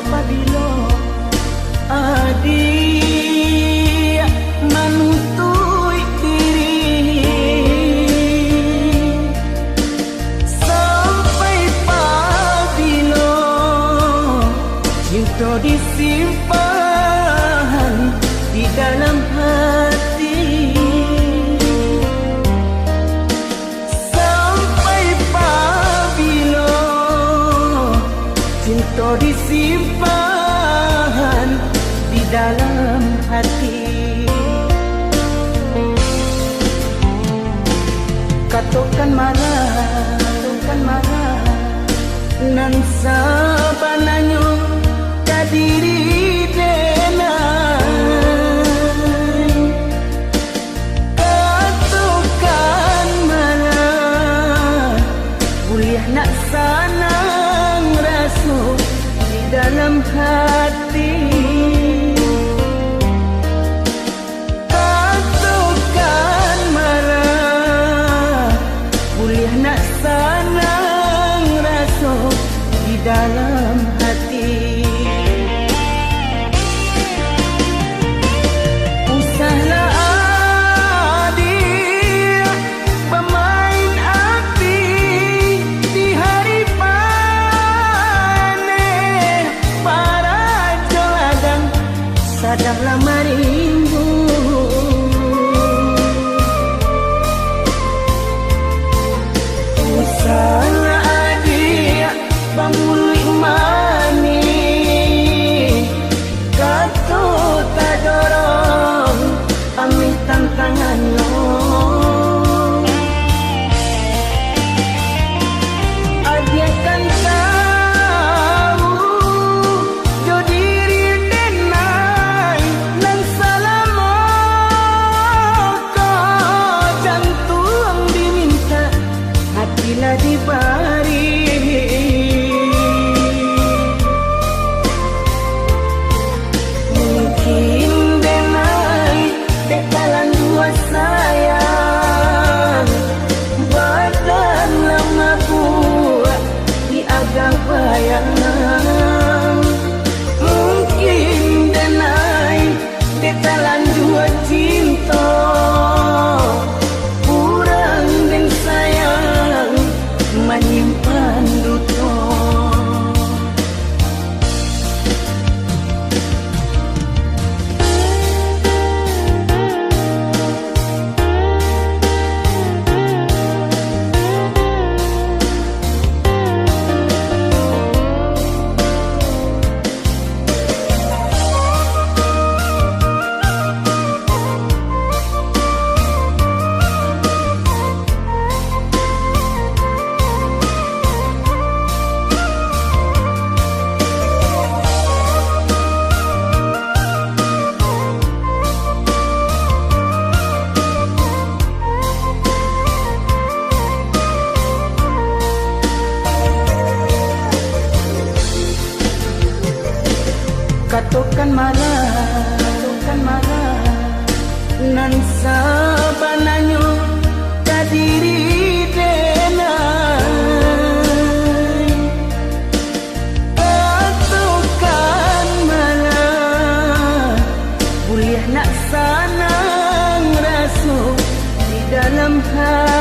pabilo adik menuntui diri, sampai pabilo cinta disimpan di dalam hati, sampai pabilo cinta disimpan di dalam hati. Katakan marah nan sabananyo kadiri denai. Katakan marah kuliah nak sanang rasa di dalam hati. Katakan marah kuliah nak sanang rasa di dalam hati. Usahlah adik pemain api di hari panen, para joladang sadanglah marimbu. Usahlah adik bangun mani, kata tak dorong ambil tantangannya. Adik kan tahu jo diri denai nang salamo kau jantung diminta hatilah dibari. Mungkin denai dekalan dua sayang badan lama buat di agak bayangan. Mungkin denai dekalan dua cinta kurang dan sayang menyimpan duto. Katakan marah nan sabananyo kadiri denai. Katakan marah kuliah nak sanang rasa di dalam hati.